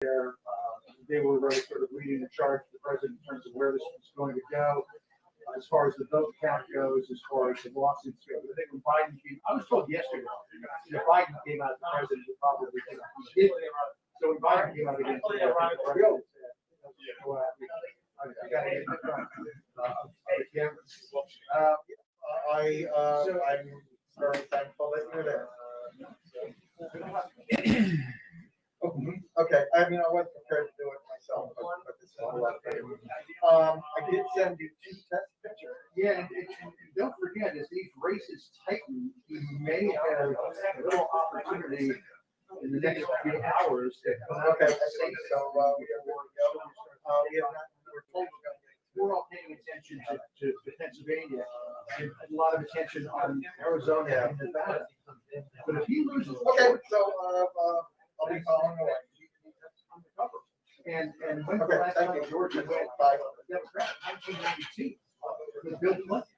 there. They were really sort of leading the charge to the president in terms of where this was going to go, as far as the vote count goes, as far as the lawsuits go. I think when Biden came, I was told yesterday that Biden came out, the president would probably think he did. So when Biden came out against the president, I'm very thankful that you're there. Okay, I mean, I wasn't prepared to do it myself, but this is a lot better. I did send you 2 test pictures. Yeah, and don't forget, as these races tighten, you may have a little opportunity in the next few hours. Okay, so we have more to go. We have not, we're told we're going to get. We're all paying attention to Pennsylvania and a lot of attention on Arizona and Nevada. But if he loses, Okay, so I'll be following away. And when the last time Georgia went by Democrat, 1992, with Bill Clinton.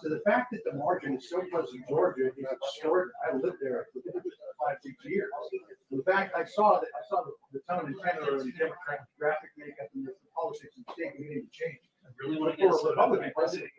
So the fact that the margin is so close to Georgia is extraordinary. I lived there for 5-6 years. The fact I saw the tone and tenor of the Democratic graphic makeup and the politics of the state beginning to change. I really want to get For a Republican president.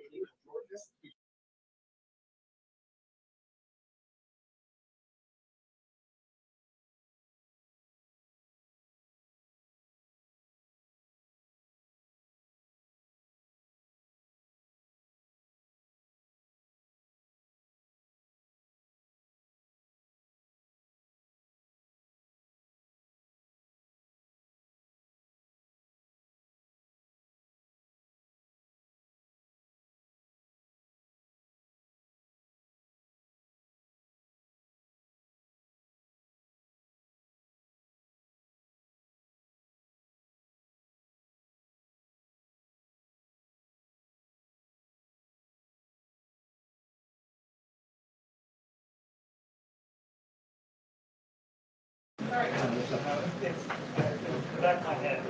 Back my head.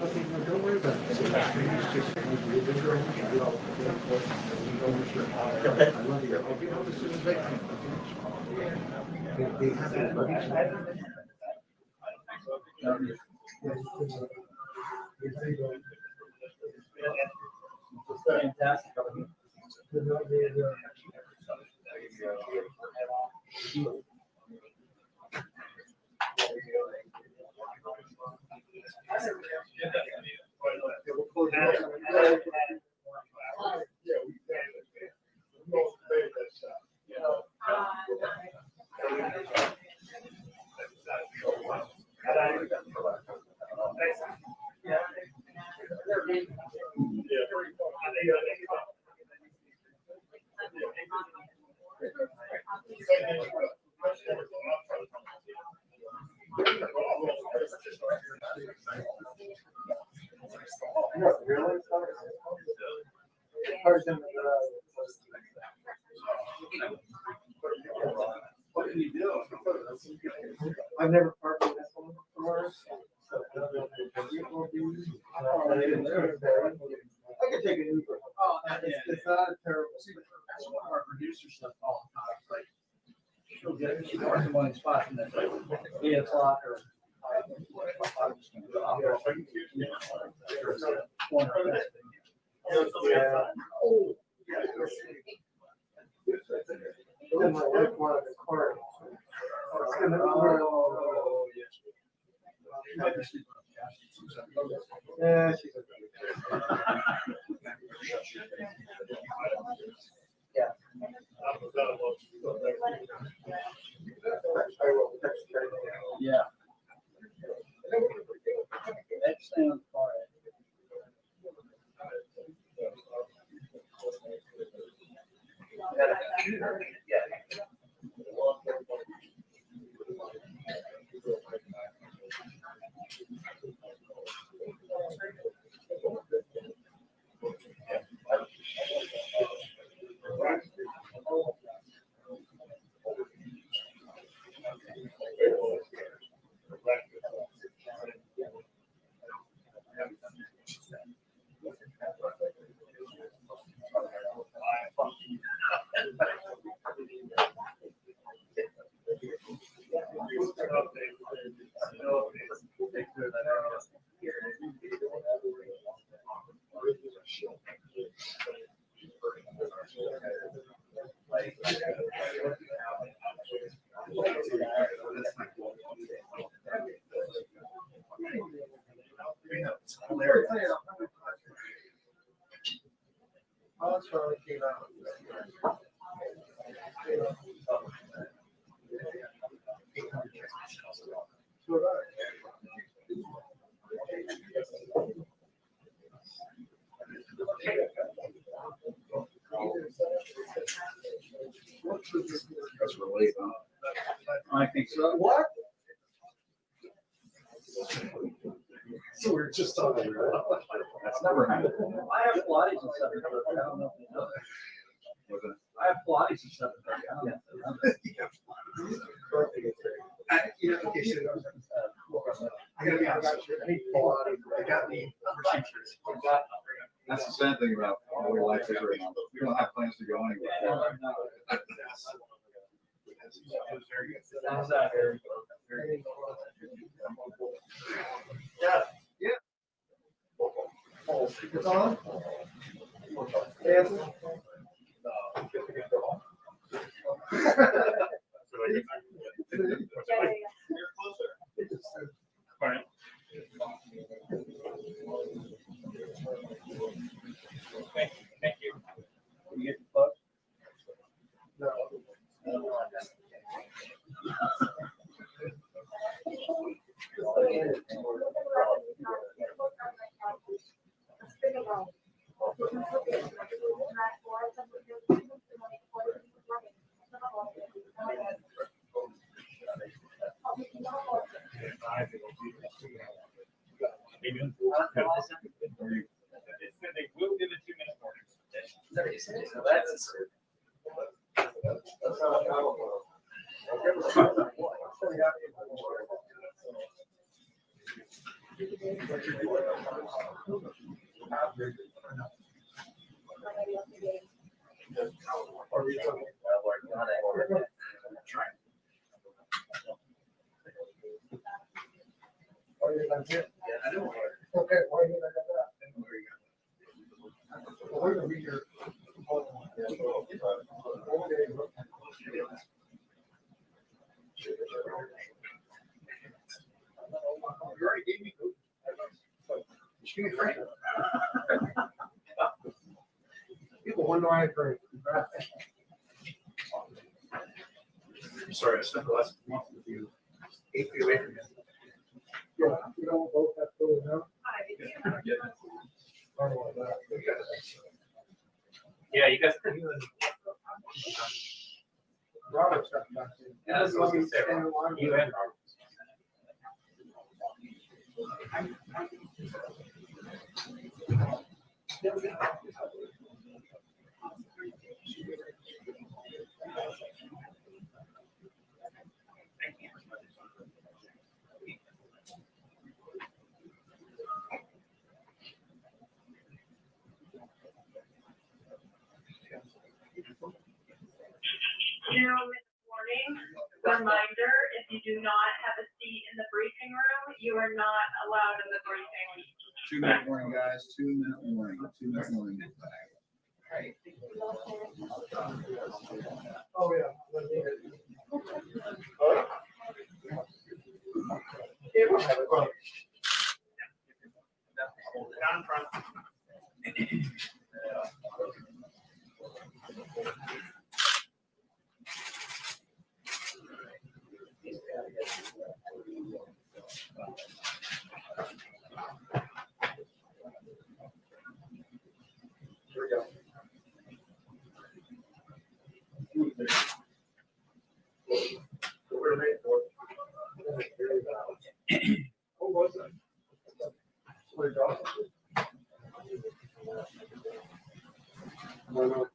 Okay, no, don't worry about it. Okay. I love you. I'll get home as soon as I can. They have Fantastic. What can you do? I've never parked in this one before. I could take an Uber. Oh, it's not a terrible. That's one of our producer stuff all the time. Like, she'll get, she parks in one of the spots and then it's like 8 o'clock or. Oh. Then my wife wanted a car. Yeah, she's yeah. Yeah. That's sounds far. Oh, it's finally came out. So did That's really, I think so. What? so we're just talking about. That's never happened. I have Pilates at 7:30. I don't know if you know that. Was it? I have Pilates at 7:30. I don't know if you know that. You know, okay, so I gotta be honest, I need Pilates, I got the procedures. That's the sad thing about how we life is right now. We don't have plans to go anywhere. How's that, Eric? Yeah. Yeah. It's on? Yes. Thank you. Can you get the plug? No. They will give a 2-minute warning. That's how I know. Okay, why did I get that? Well, we're gonna be here. You already gave me food. Just give me free. People wonder why I drink. I'm sorry, I spent the last month with you, 8 feet away from you. Yeah, you don't both have to know. Yeah, you guys. Robert's got back in. Yeah, that's what I was gonna say, Stand in line. You and Robert. Gentlemen, warning, reminder, if you do not have a seat in the briefing room, you are not allowed in the briefing. 2-minute warning, guys. 2-minute warning. 2-minute warning. Oh, yeah. Down front. Here we go. We're ready for it. What was it? What it got? No, no.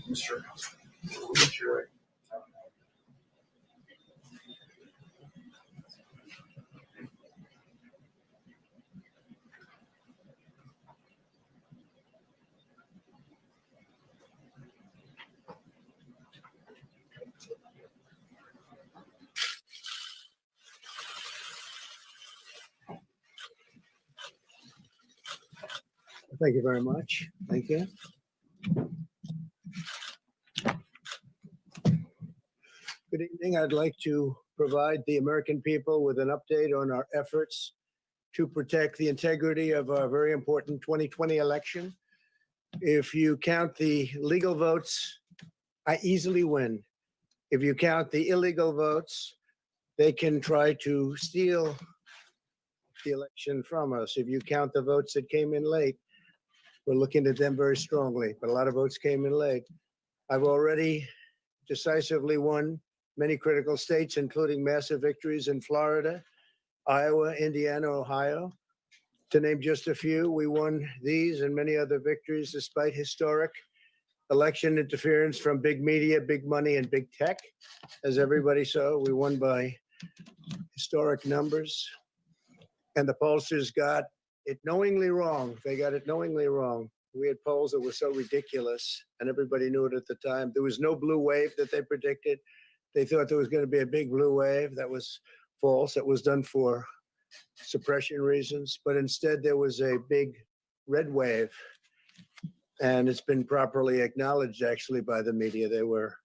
Mr. Mr. Thank you very much. Thank you. Good evening. I'd like to provide the American people with an update on our efforts to protect the integrity of our very important 2020 election. If you count the legal votes, I easily win. If you count the illegal votes, they can try to steal the election from us. If you count the votes that came in late, we're looking at them very strongly, but a lot of votes came in late. I've already decisively won many critical states, including massive victories in Florida, Iowa, Indiana, Ohio. To name just a few, we won these and many other victories despite historic election interference from big media, big money, and big tech. As everybody saw, we won by historic numbers. And the pollsters got it knowingly wrong. They got it knowingly wrong. We had polls that were so ridiculous, and everybody knew it at the time. There was no blue wave that they predicted. They thought there was going to be a big blue wave. That was false. It was done for suppression reasons, but instead there was a big red wave, and it's been properly acknowledged actually by the media. They were,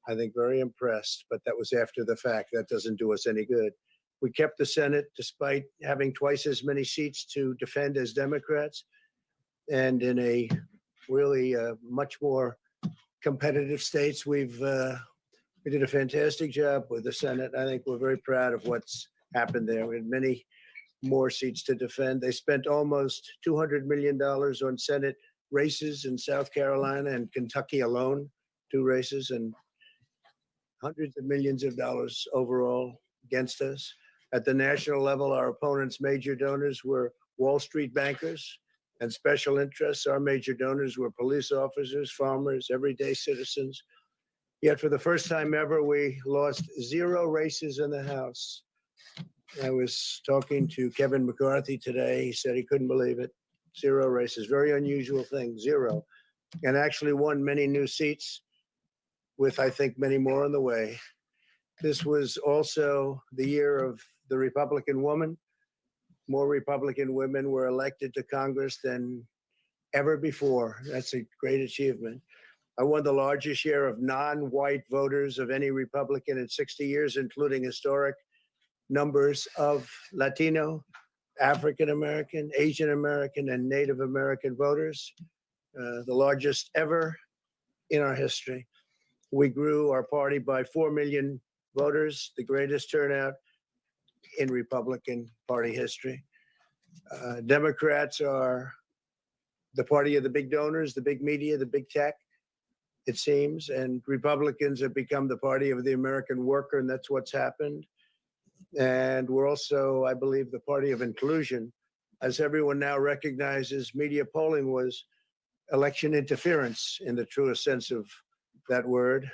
I think, very impressed, but that was after the fact. That doesn't do us any good. We kept the Senate despite having twice as many seats to defend as Democrats, and in a really much more competitive states, we did a fantastic job with the Senate. I think we're very proud of what's happened there. We had many more seats to defend. They spent almost $200 million on Senate races in South Carolina and Kentucky alone, 2 races, and hundreds of millions of dollars overall against us. At the national level, our opponents' major donors were Wall Street bankers and special interests. Our major donors were police officers, farmers, everyday citizens. Yet for the first time ever, we lost 0 races in the House. I was talking to Kevin McCarthy today. He said he couldn't believe it. 0 races, very unusual thing, 0. And actually won many new seats with, I think, many more on the way. This was also the year of the Republican woman. More Republican women were elected to Congress than ever before. That's a great achievement. I won the largest share of non-white voters of any Republican in 60 years, including historic numbers of Latino, African American, Asian American, and Native American voters, the largest ever in our history. We grew our party by 4 million voters, the greatest turnout in Republican Party history. Democrats are the party of the big donors, the big media, the big tech, it seems, and Republicans have become the party of the American worker, and that's what's happened. And we're also, I believe, the party of inclusion. As everyone now recognizes, media polling was election interference in the truest sense of that word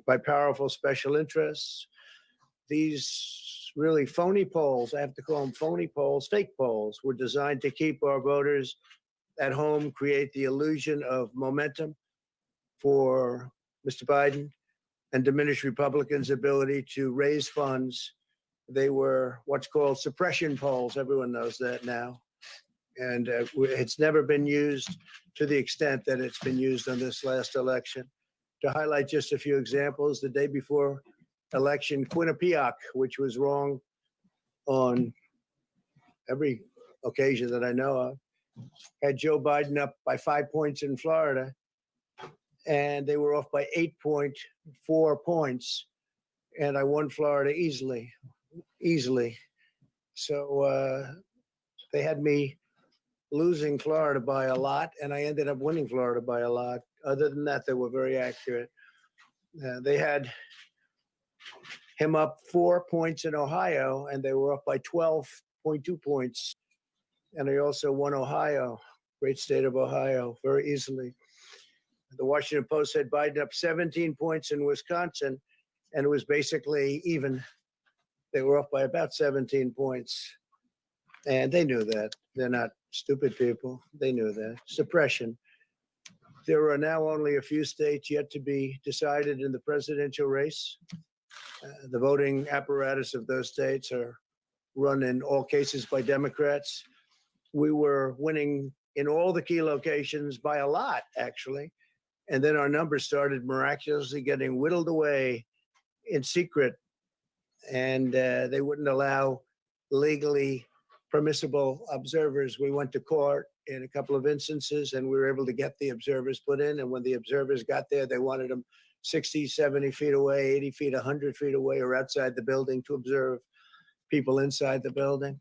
by powerful special interests. These really phony polls, I have to call them phony polls, fake polls, were designed to keep our voters at home, create the illusion of momentum for Mr. Biden, and diminish Republicans' ability to raise funds. They were what's called suppression polls. Everyone knows that now. And it's never been used to the extent that it's been used on this last election. To highlight just a few examples, the day before election, Quinnipiac, which was wrong on every occasion that I know of, had Joe Biden up by 5 points in Florida, and they were off by 8.4 points, and I won Florida easily. So they had me losing Florida by a lot, and I ended up winning Florida by a lot. Other than that, they were very accurate. They had him up 4 points in Ohio, and they were up by 12.2 points. And I also won Ohio, great state of Ohio, very easily. The Washington Post had Biden up 17 points in Wisconsin, and it was basically even. They were off by about 17 points. And they knew that. They're not stupid people. They knew that. Suppression. There are now only a few states yet to be decided in the presidential race. The voting apparatus of those states are run in all cases by Democrats. We were winning in all the key locations by a lot, actually. And then our numbers started miraculously getting whittled away in secret. And they wouldn't allow legally permissible observers. We went to court in a couple of instances and we were able to get the observers put in. And when the observers got there, they wanted them 60, 70 feet away, 80 feet, 100 feet away, or outside the building to observe people inside the building.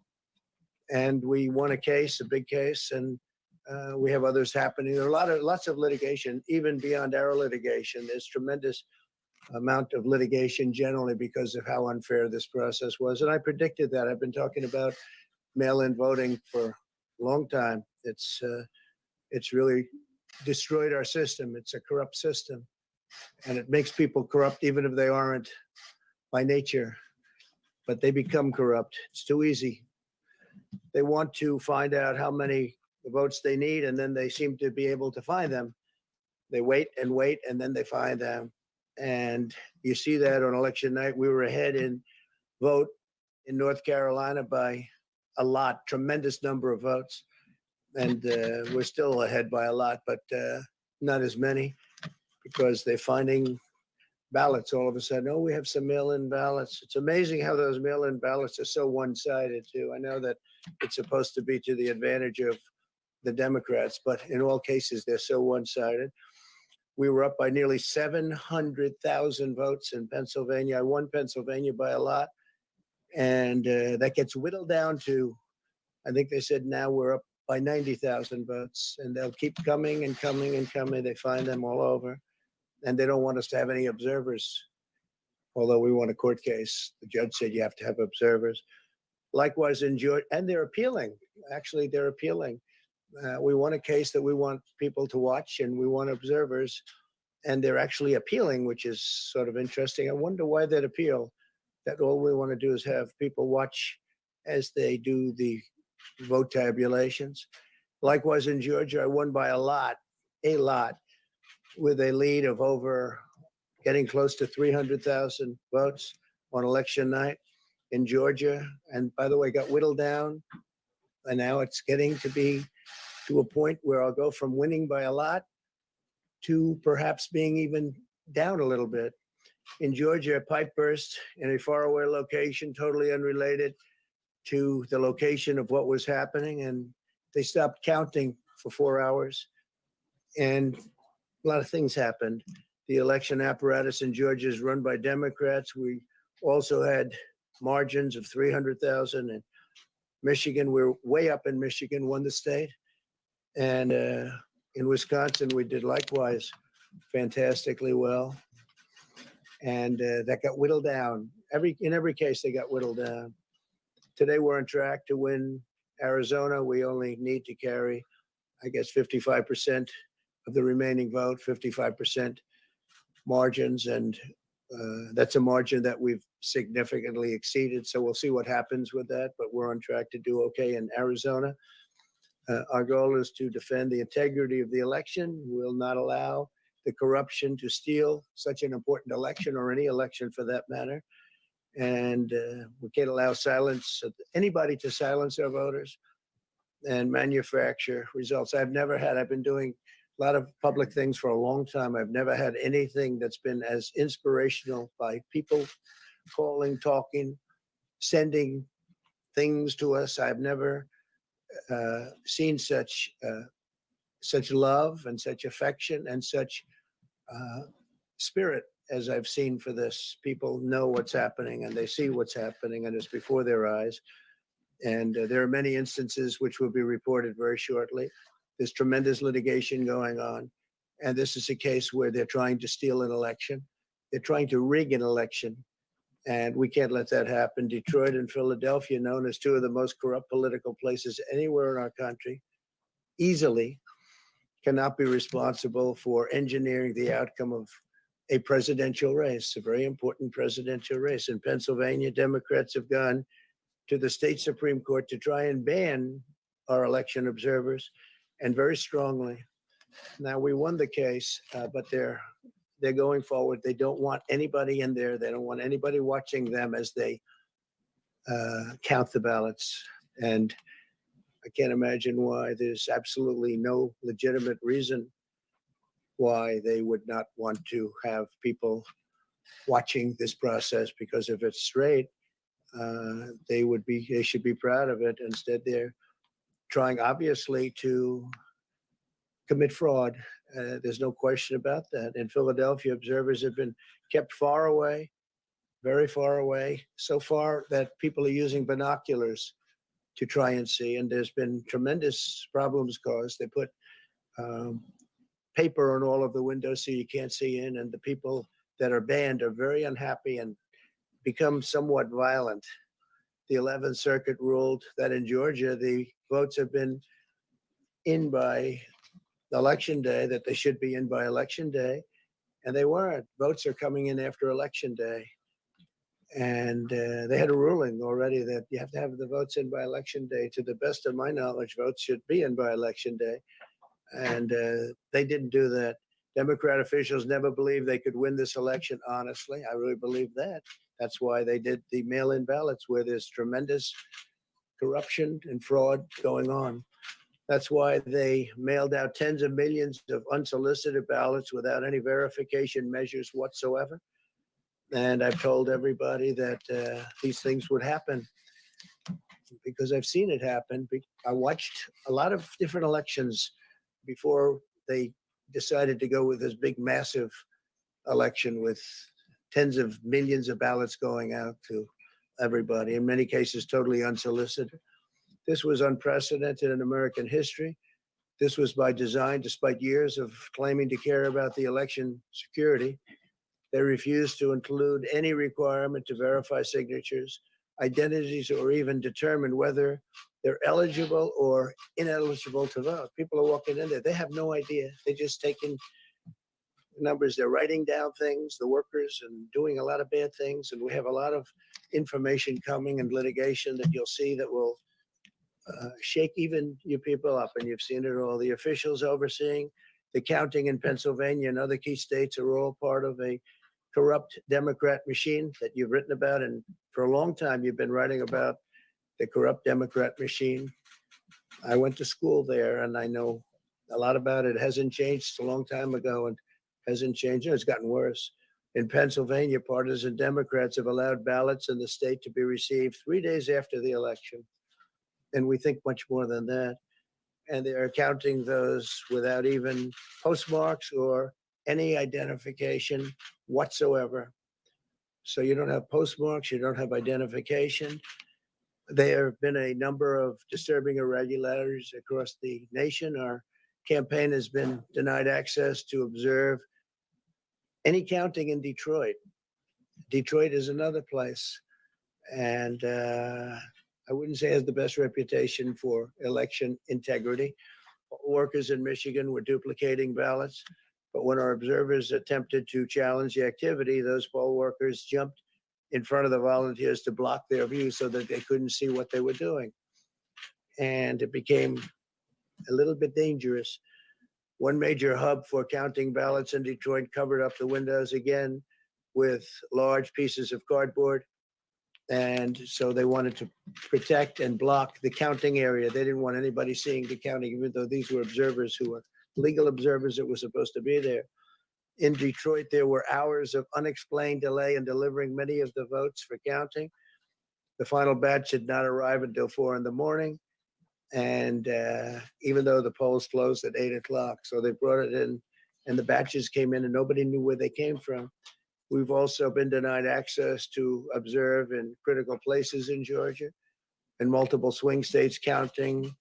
And we won a case, a big case, and we have others happening. There are lots of litigation, even beyond our litigation. There's tremendous amount of litigation generally because of how unfair this process was. And I predicted that. I've been talking about mail-in voting for a long time. It's really destroyed our system. It's a corrupt system. And it makes people corrupt even if they aren't by nature. But they become corrupt. It's too easy. They want to find out how many votes they need, and then they seem to be able to find them. They wait, and then they find them. And you see that on election night. We were ahead in vote in North Carolina by a lot, tremendous number of votes. And we're still ahead by a lot, but not as many because they're finding ballots all of a sudden. Oh, we have some mail-in ballots. It's amazing how those mail-in ballots are so one-sided too. I know that it's supposed to be to the advantage of the Democrats, but in all cases, they're so one-sided. We were up by nearly 700,000 votes in Pennsylvania. I won Pennsylvania by a lot. And that gets whittled down to, I think they said now we're up by 90,000 votes. And they'll keep coming and coming and coming. They find them all over. And they don't want us to have any observers. Although we won a court case, the judge said you have to have observers. Likewise in Georgia, and they're appealing. Actually, they're appealing. We won a case that we want people to watch, and we want observers, and they're actually appealing, which is sort of interesting. I wonder why they'd appeal. That all we want to do is have people watch as they do the vote tabulations. Likewise in Georgia, I won by a lot, with a lead of over getting close to 300,000 votes on election night in Georgia. And by the way, got whittled down, and now it's getting to be to a point where I'll go from winning by a lot to perhaps being even down a little bit. In Georgia, a pipe burst in a faraway location, totally unrelated to the location of what was happening. And they stopped counting for 4 hours. And a lot of things happened. The election apparatus in Georgia is run by Democrats. We also had margins of 300,000. In Michigan, we're way up in Michigan, won the state. And in Wisconsin, we did likewise fantastically well. And that got whittled down. In every case, they got whittled down. Today, we're on track to win Arizona. We only need to carry, I guess, 55% of the remaining vote, 55% margins. And that's a margin that we've significantly exceeded. So we'll see what happens with that. But we're on track to do okay in Arizona. Our goal is to defend the integrity of the election. We'll not allow the corruption to steal such an important election, or any election for that matter. And we can't allow anybody to silence our voters and manufacture results. I've been doing a lot of public things for a long time. I've never had anything that's been as inspirational, by people calling, talking, sending things to us. I've never seen such love and such affection and such spirit as I've seen for this. People know what's happening and they see what's happening, and it's before their eyes. And there are many instances which will be reported very shortly. There's tremendous litigation going on. And this is a case where they're trying to steal an election. They're trying to rig an election. And we can't let that happen. Detroit and Philadelphia, known as two of the most corrupt political places anywhere in our country, easily cannot be responsible for engineering the outcome of a presidential race, a very important presidential race. In Pennsylvania, Democrats have gone to the state Supreme Court to try and ban our election observers, and very strongly. Now, we won the case, but they're going forward. They don't want anybody in there. They don't want anybody watching them as they count the ballots. And I can't imagine why there's absolutely no legitimate reason why they would not want to have people watching this process, because if it's straight, they should be proud of it. Instead, they're trying obviously to commit fraud. There's no question about that. In Philadelphia, observers have been kept far away, very far away, so far that people are using binoculars to try and see. And there's been tremendous problems caused. They put paper on all of the windows so you can't see in. And the people that are banned are very unhappy and become somewhat violent. The 11th Circuit ruled that in Georgia, the votes have been in by Election Day, that they should be in by Election Day, and they weren't. Votes are coming in after Election Day. And they had a ruling already that you have to have the votes in by Election Day. To the best of my knowledge, votes should be in by Election Day. And they didn't do that. Democrat officials never believed they could win this election, honestly. I really believe that. That's why they did the mail-in ballots, where there's tremendous corruption and fraud going on. That's why they mailed out tens of millions of unsolicited ballots without any verification measures whatsoever. And I've told everybody that these things would happen because I've seen it happen. I watched a lot of different elections before they decided to go with this big, massive election with tens of millions of ballots going out to everybody, in many cases totally unsolicited. This was unprecedented in American history. This was by design, despite years of claiming to care about the election security. They refused to include any requirement to verify signatures, identities, or even determine whether they're eligible or ineligible to vote. People are walking in there. They have no idea. They just taking numbers. They're writing down things, the workers, and doing a lot of bad things. And we have a lot of information coming and litigation that you'll see that will shake even you people up. And you've seen it all. The officials overseeing the counting in Pennsylvania and other key states are all part of a corrupt Democrat machine that you've written about. And for a long time, you've been writing about the corrupt Democrat machine. I went to school there and I know a lot about it. It hasn't changed. It's a long time ago and hasn't changed. It's gotten worse. In Pennsylvania, partisan Democrats have allowed ballots in the state to be received 3 days after the election. And we think much more than that. And they are counting those without even postmarks or any identification whatsoever. So you don't have postmarks, you don't have identification. There have been a number of disturbing irregularities across the nation. Our campaign has been denied access to observe any counting in Detroit. Detroit is another place. And I wouldn't say it has the best reputation for election integrity. Workers in Michigan were duplicating ballots, but when our observers attempted to challenge the activity, those poll workers jumped in front of the volunteers to block their view so that they couldn't see what they were doing. And it became a little bit dangerous. One major hub for counting ballots in Detroit covered up the windows again with large pieces of cardboard. And so they wanted to protect and block the counting area. They didn't want anybody seeing the counting, even though these were observers who were legal observers that were supposed to be there. In Detroit, there were hours of unexplained delay in delivering many of the votes for counting. The final batch did not arrive until 4 a.m. And even though the polls closed at 8 o'clock, so they brought it in and the batches came in and nobody knew where they came from. We've also been denied access to observe in critical places in Georgia. In multiple swing states, counting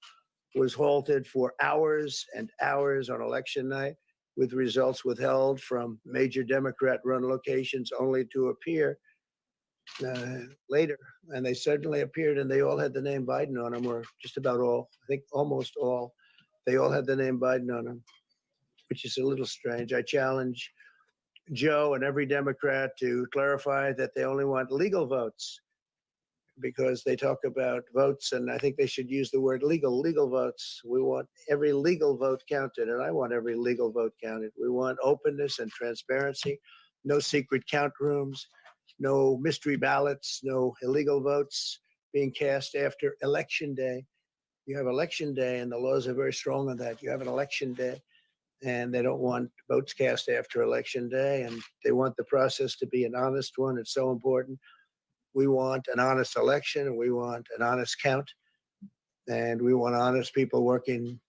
was halted for hours and hours on election night, with results withheld from major Democrat-run locations only to appear later. And they suddenly appeared and they all had the name Biden on them, or just about all, I think almost all. They all had the name Biden on them, which is a little strange. I challenge Joe and every Democrat to clarify that they only want legal votes, because they talk about votes, and I think they should use the word legal votes. We want every legal vote counted, and I want every legal vote counted. We want openness and transparency, no secret count rooms, no mystery ballots, no illegal votes being cast after Election Day. You have election day, and the laws are very strong on that. You have an election day, and they don't want votes cast after election day, and they want the process to be an honest one. It's so important. We want an honest election, and we want an honest count, and we want honest people working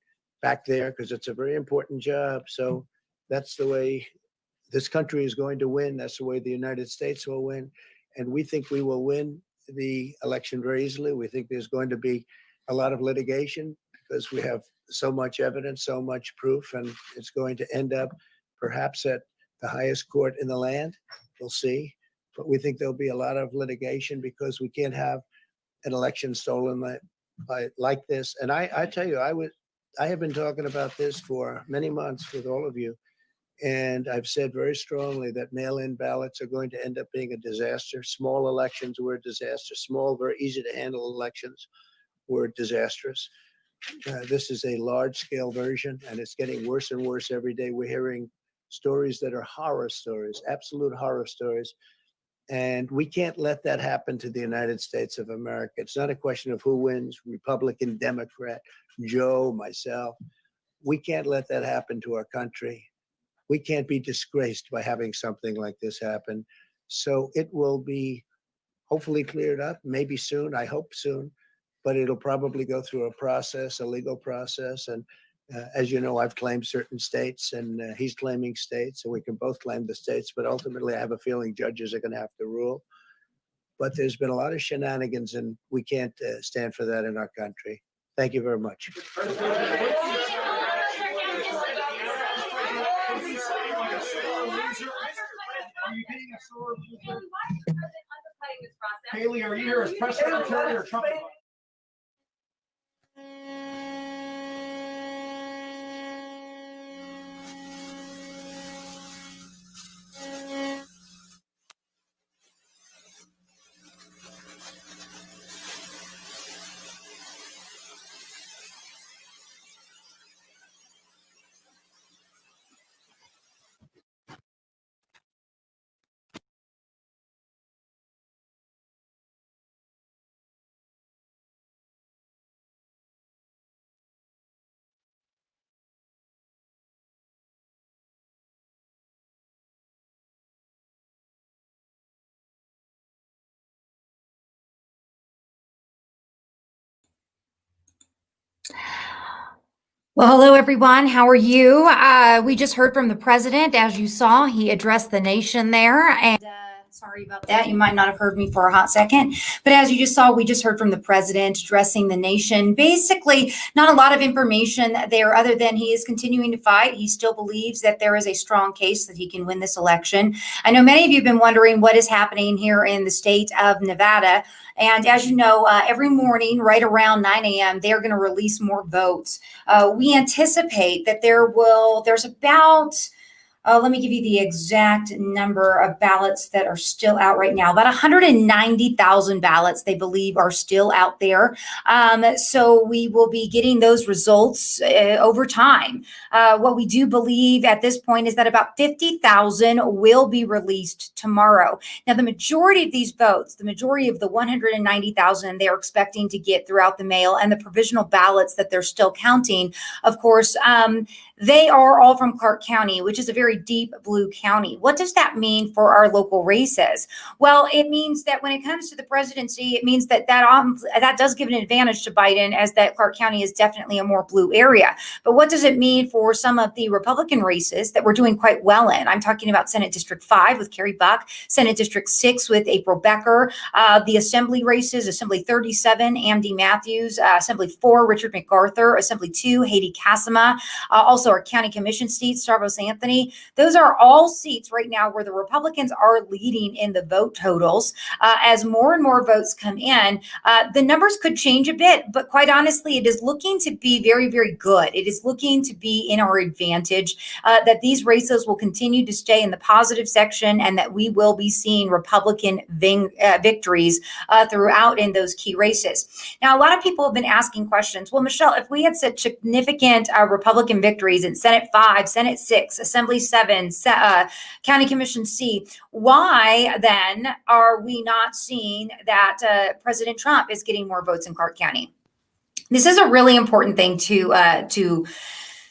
back there because it's a very important job. So that's the way this country is going to win. That's the way the United States will win. And we think we will win the election very easily. We think there's going to be a lot of litigation because we have so much evidence, so much proof, and it's going to end up perhaps at the highest court in the land. We'll see. But we think there'll be a lot of litigation because we can't have an election stolen like this. And I tell you, I have been talking about this for many months with all of you. And I've said very strongly that mail-in ballots are going to end up being a disaster. Small elections were a disaster. Small, very easy to handle elections were disastrous. This is a large-scale version, and it's getting worse and worse every day. We're hearing stories that are horror stories, absolute horror stories. And we can't let that happen to the United States of America. It's not a question of who wins, Republican, Democrat, Joe, myself. We can't let that happen to our country. We can't be disgraced by having something like this happen. So it will be hopefully cleared up, maybe soon, I hope soon, but it'll probably go through a process, a legal process. And as you know, I've claimed certain states and he's claiming states, and we can both claim the states, but ultimately I have a feeling judges are gonna have to rule. But there's been a lot of shenanigans and we can't stand for that in our country. Thank you very much. Are you getting a sword? Haley, are you here as press secretary or Trump? Well, hello, everyone. How are you? We just heard from the president. As you saw, he addressed the nation there. And sorry about that. You might not have heard me for a hot second. But as you just saw, we just heard from the president addressing the nation. Basically, not a lot of information there other than he is continuing to fight. He still believes that there is a strong case that he can win this election. I know many of you have been wondering what is happening here in the state of Nevada. And as you know, every morning, right around 9 a.m., they're going to release more votes. We anticipate that there's about, let me give you the exact number of ballots that are still out right now. About 190,000 ballots, they believe, are still out there. So we will be getting those results over time. What we do believe at this point is that about 50,000 will be released tomorrow. Now, the majority of these votes, the majority of the 190,000 they're expecting to get throughout the mail and the provisional ballots that they're still counting, of course, they are all from Clark County, which is a very deep blue county. What does that mean for our local races? Well, it means that when it comes to the presidency, it means that does give an advantage to Biden, as that Clark County is definitely a more blue area. But what does it mean for some of the Republican races that we're doing quite well in? I'm talking about Senate District 5 with Carrie Buck, Senate District 6 with April Becker, the Assembly races, Assembly 37, Andy Matthews, Assembly 4, Richard MacArthur, Assembly 2, Haiti Cassima, also our county commission seats, Stavros Anthony. Those are all seats right now where the Republicans are leading in the vote totals. As more and more votes come in, the numbers could change a bit, but quite honestly, it is looking to be very, very good. It is looking to be in our advantage, that these races will continue to stay in the positive section and that we will be seeing Republican victories throughout in those key races. Now, a lot of people have been asking questions. Well, Michelle, if we had such significant Republican victories in Senate 5, Senate 6, Assembly 7, County Commission C, why then are we not seeing that President Trump is getting more votes in Clark County? This is a really important thing to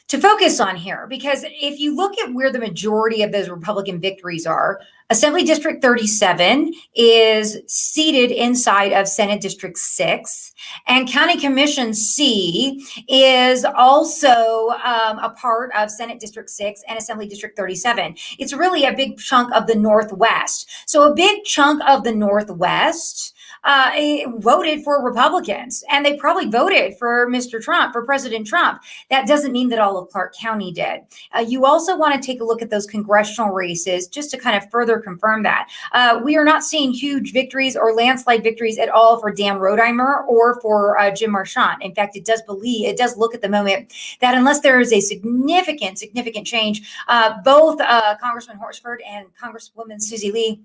focus on here, because if you look at where the majority of those Republican victories are, Assembly District 37 is seated inside of Senate District 6, and County Commission C is also a part of Senate District 6 and Assembly District 37. It's really a big chunk of the Northwest. So a big chunk of the Northwest voted for Republicans, and they probably voted for Mr. Trump, for President Trump. That doesn't mean that all of Clark County did. You also want to take a look at those congressional races just to kind of further confirm that. We are not seeing huge victories or landslide victories at all for Dan Rodimer or for Jim Marchant. In fact, it does look at the moment that unless there is a significant change, both Congressman Horsford and Congresswoman Susie Lee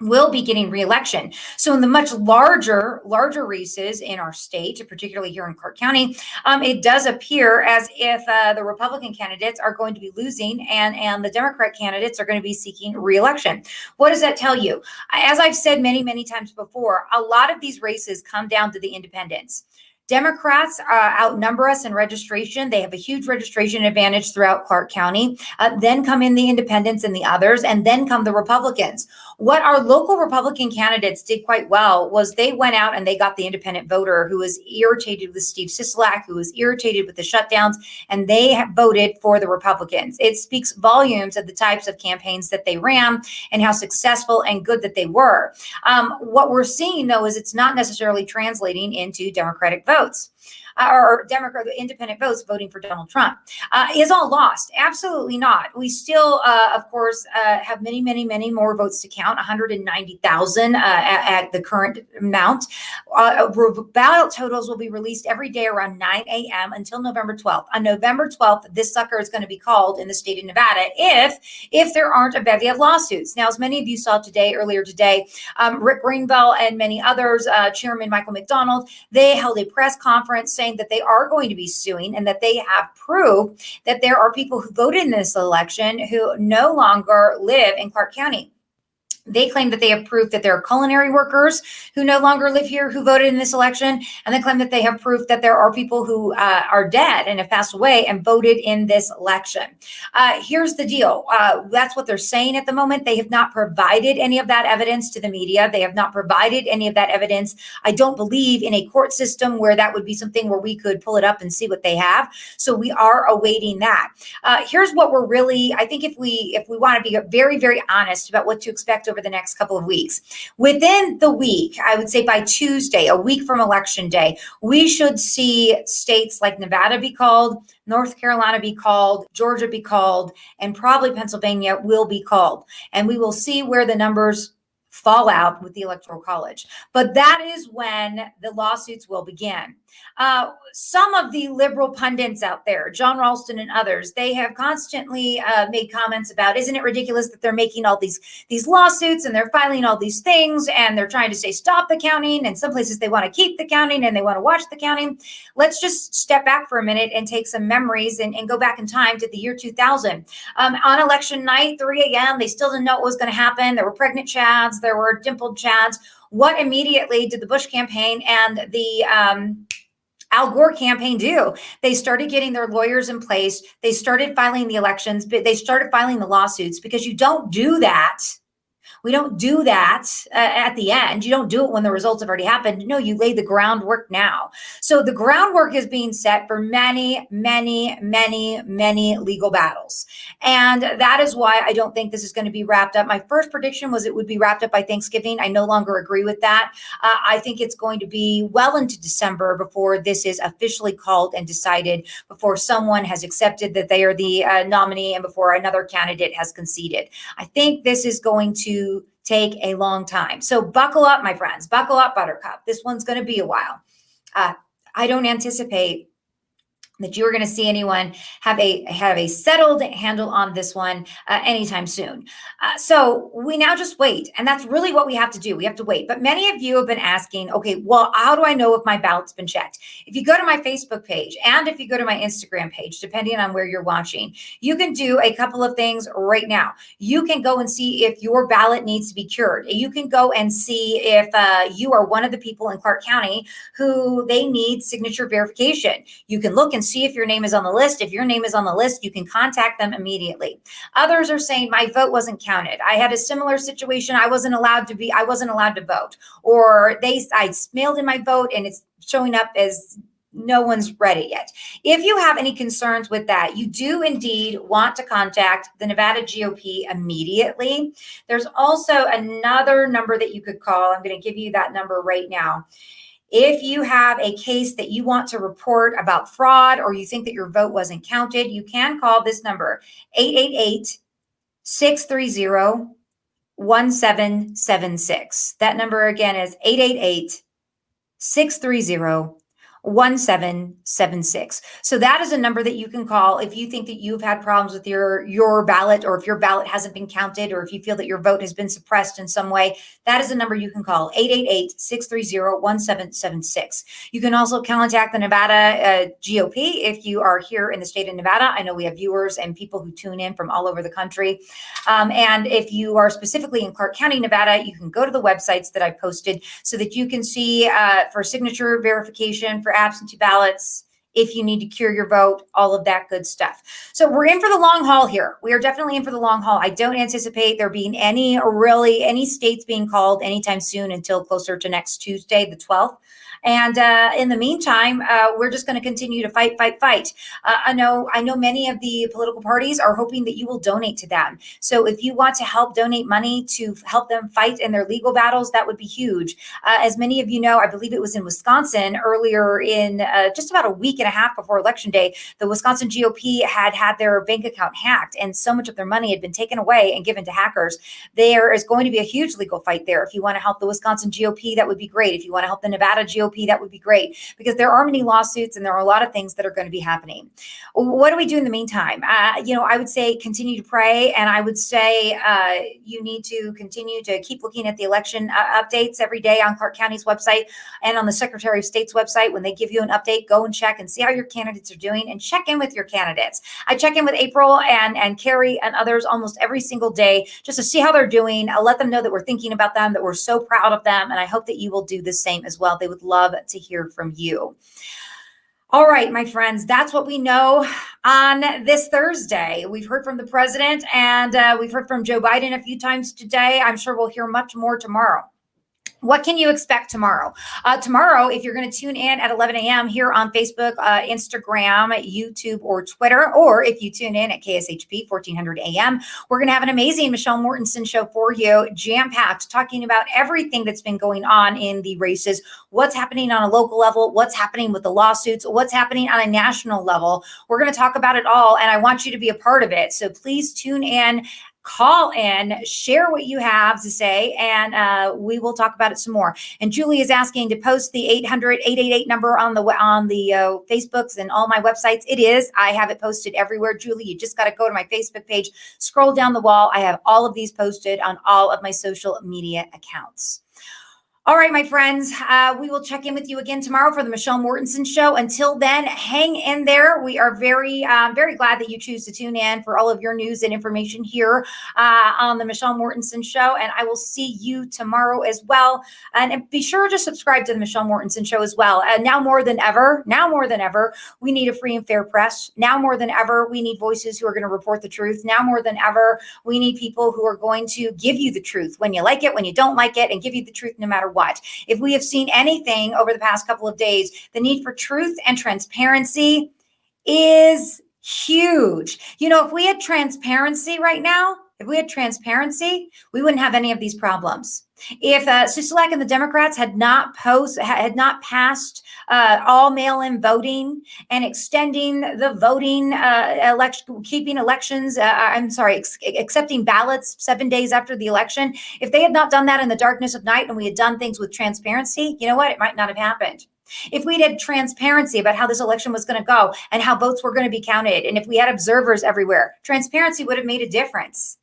will be getting re-election. So in the much larger races in our state, particularly here in Clark County, it does appear as if the Republican candidates are going to be losing and the Democrat candidates are going to be seeking re-election. What does that tell you? As I've said many times before, a lot of these races come down to the independents. Democrats outnumber us in registration. They have a huge registration advantage throughout Clark County. Then come in the independents and the others, and then come the Republicans. What our local Republican candidates did quite well was they went out and they got the independent voter who was irritated with Steve Sisolak, who was irritated with the shutdowns, and they voted for the Republicans. It speaks volumes of the types of campaigns that they ran and how successful and good that they were. What we're seeing, though, is it's not necessarily translating into Democratic votes. Or Democrat independent votes voting for Donald Trump is all lost. Absolutely not. We still, of course, have many more votes to count, 190,000 at the current amount. Ballot totals will be released every day around 9 a.m. until November 12th. On November 12th, this sucker is going to be called in the state of Nevada if there aren't a bevy of lawsuits. Now, as many of you saw earlier today, Rick Greenbell and many others, Chairman Michael McDonald, they held a press conference saying that they are going to be suing and that they have proof that there are people who voted in this election who no longer live in Clark County. They claim that they have proof that there are culinary workers who no longer live here who voted in this election. And they claim that they have proof that there are people who are dead and have passed away and voted in this election. Here's the deal. That's what they're saying at the moment. They have not provided any of that evidence to the media. They have not provided any of that evidence. I don't believe in a court system where that would be something where we could pull it up and see what they have. So we are awaiting that. Here's what we're really, I think if we want to be very honest about what to expect over the next couple of weeks. Within the week, I would say by Tuesday, a week from Election Day, we should see states like Nevada be called, North Carolina be called, Georgia be called, and probably Pennsylvania will be called. And we will see where the numbers fall out with the Electoral College. But that is when the lawsuits will begin. Some of the liberal pundits out there, John Ralston and others, they have constantly made comments about, isn't it ridiculous that they're making all these lawsuits and they're filing all these things and they're trying to say stop the counting, and some places they want to keep the counting and they want to watch the counting. Let's just step back for a minute and take some memories and go back in time to the year 2000. On election night, 3 a.m., they still didn't know what was going to happen. There were pregnant Chads, there were dimpled Chads. What immediately did the Bush campaign and the Al Gore campaign do? They started getting their lawyers in place. They started filing the elections, but they started filing the lawsuits, because you don't do that. We don't do that at the end. You don't do it when the results have already happened. No, you lay the groundwork now. So the groundwork is being set for many legal battles. And that is why I don't think this is going to be wrapped up. My first prediction was it would be wrapped up by Thanksgiving. I no longer agree with that. I think it's going to be well into December before this is officially called and decided, before someone has accepted that they are the nominee and before another candidate has conceded. I think this is going to take a long time. So buckle up, my friends. Buckle up, Buttercup. This one's going to be a while. I don't anticipate that you are going to see anyone have a settled handle on this one anytime soon. So we now just wait. And that's really what we have to do. We have to wait. But many of you have been asking, okay, well, how do I know if my ballot's been checked? If you go to my Facebook page and if you go to my Instagram page, depending on where you're watching, you can do a couple of things right now. You can go and see if your ballot needs to be cured. You can go and see if you are one of the people in Clark County who they need signature verification. You can look and see if your name is on the list. If your name is on the list, you can contact them immediately. Others are saying my vote wasn't counted. I had a similar situation. I wasn't allowed to vote, or I mailed in my vote and it's showing up as no one's read it yet. If you have any concerns with that, you do indeed want to contact the Nevada GOP immediately. There's also another number that you could call. I'm going to give you that number right now. If you have a case that you want to report about fraud or you think that your vote wasn't counted, you can call this number, 888-630-1776. That number again is 888-630-1776. 1776. So that is a number that you can call if you think that you've had problems with your ballot, or if your ballot hasn't been counted, or if you feel that your vote has been suppressed in some way. That is a number you can call, 888-630-1776. You can also contact the Nevada GOP if you are here in the state of Nevada. I know we have viewers and people who tune in from all over the country. And if you are specifically in Clark County, Nevada, you can go to the websites that I posted so that you can see for signature verification, for absentee ballots, if you need to cure your vote, all of that good stuff. So we're in for the long haul here. We are definitely in for the long haul. I don't anticipate there being any states being called anytime soon until closer to next Tuesday, the 12th. And in the meantime, we're just going to continue to fight. I know many of the political parties are hoping that you will donate to them. So if you want to help donate money to help them fight in their legal battles, that would be huge. As many of you know, I believe it was in Wisconsin earlier in just about a week and a half before Election Day, the Wisconsin GOP had their bank account hacked and so much of their money had been taken away and given to hackers. There is going to be a huge legal fight there. If you want to help the Wisconsin GOP, that would be great. If you want to help the Nevada GOP, that would be great, because there are many lawsuits and there are a lot of things that are going to be happening. What do we do in the meantime? I would say continue to pray, and I would say you need to continue to keep looking at the election updates every day on Clark County's website and on the Secretary of State's website. When they give you an update, go and check and see how your candidates are doing, and check in with your candidates. I check in with April and Carrie and others almost every single day just to see how they're doing. I'll let them know that we're thinking about them, that we're so proud of them, and I hope that you will do the same as well. They would love to hear from you. All right, my friends, that's what we know on this Thursday. We've heard from the president and we've heard from Joe Biden a few times today. I'm sure we'll hear much more tomorrow. What can you expect tomorrow? Tomorrow, if you're going to tune in at 11 a.m. here on Facebook, Instagram, YouTube, or Twitter, or if you tune in at KSHP 1400 a.m., we're going to have an amazing Michelle Mortensen show for you, jam-packed, talking about everything that's been going on in the races, what's happening on a local level, what's happening with the lawsuits, what's happening on a national level. We're going to talk about it all, and I want you to be a part of it. So please tune in. Call in, share what you have to say, and we will talk about it some more. And Julie is asking to post the 800-888 number on the Facebooks and all my websites. It is. I have it posted everywhere. Julie, you just got to go to my Facebook page, scroll down the wall. I have all of these posted on all of my social media accounts. All right, my friends, we will check in with you again tomorrow for the Michelle Mortensen Show. Until then, hang in there. We are very glad that you choose to tune in for all of your news and information here on the Michelle Mortensen Show. And I will see you tomorrow as well. And be sure to subscribe to the Michelle Mortensen Show as well. Now more than ever, we need a free and fair press. Now more than ever, we need voices who are going to report the truth. Now more than ever, we need people who are going to give you the truth when you like it, when you don't like it, and give you the truth no matter what. If we have seen anything over the past couple of days, the need for truth and transparency is huge. You know, if we had transparency right now, we wouldn't have any of these problems. If Sisolak and the Democrats had not passed all mail-in voting and extending the voting accepting ballots 7 days after the election, if they had not done that in the darkness of night and we had done things with transparency, you know what? It might not have happened. if we'd had transparency about how this election was going to go and how votes were going to be counted, and if we had observers everywhere, transparency would have made a difference.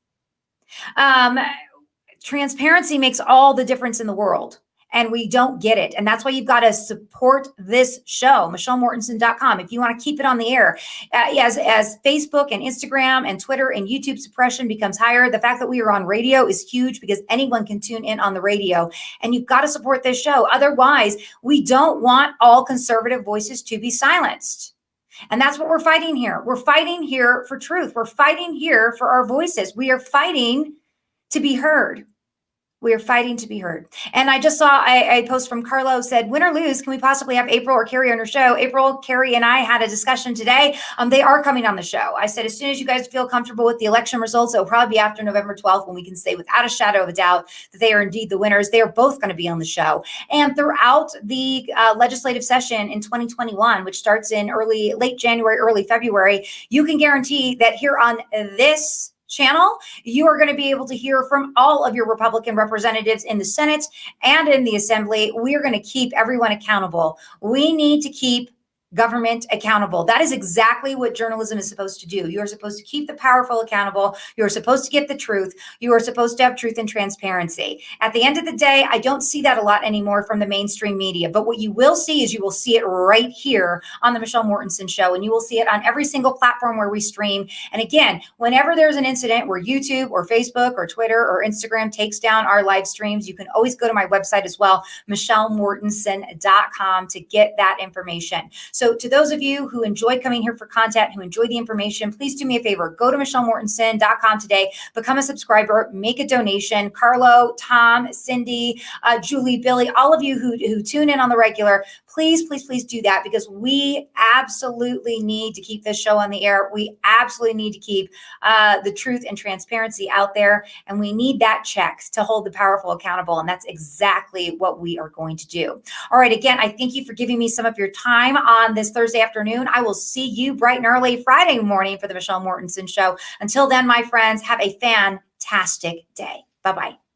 Transparency makes all the difference in the world. And we don't get it. And that's why you've got to support this show, MichelleMortensen.com. If you want to keep it on the air, as Facebook and Instagram and Twitter and YouTube suppression becomes higher, the fact that we are on radio is huge because anyone can tune in on the radio. And you've got to support this show. Otherwise, we don't want all conservative voices to be silenced. And that's what we're fighting here. We're fighting here for truth. We're fighting here for our voices. We are fighting to be heard. We are fighting to be heard. And I just saw a post from Carlo said, win or lose, can we possibly have April or Carrie on your show? April, Carrie, and I had a discussion today. They are coming on the show. I said, as soon as you guys feel comfortable with the election results, it will probably be after November 12th when we can say without a shadow of a doubt that they are indeed the winners. They are both going to be on the show. And throughout the legislative session in 2021, which starts in late January, early February, you can guarantee that here on this channel, you are going to be able to hear from all of your Republican representatives in the Senate and in the Assembly. We are going to keep everyone accountable. We need to keep government accountable. That is exactly what journalism is supposed to do. You are supposed to keep the powerful accountable. You are supposed to get the truth. You are supposed to have truth and transparency. At the end of the day, I don't see that a lot anymore from the mainstream media. But what you will see is you will see it right here on the Michelle Mortensen Show, and you will see it on every single platform where we stream. And again, whenever there's an incident where YouTube or Facebook or Twitter or Instagram takes down our live streams, you can always go to my website as well, MichelleMortensen.com, to get that information. So to those of you who enjoy coming here for content, who enjoy the information, please do me a favor. Go to MichelleMortensen.com today, become a subscriber, make a donation. Carlo, Tom, Cindy, Julie, Billy, all of you who tune in on the regular, please, please, please do that because we absolutely need to keep this show on the air. We absolutely need to keep the truth and transparency out there. And we need that check to hold the powerful accountable. And that's exactly what we are going to do. All right. Again, I thank you for giving me some of your time on this Thursday afternoon. I will see you bright and early Friday morning for the Michelle Mortensen Show. Until then, my friends, have a fantastic day. Bye-bye.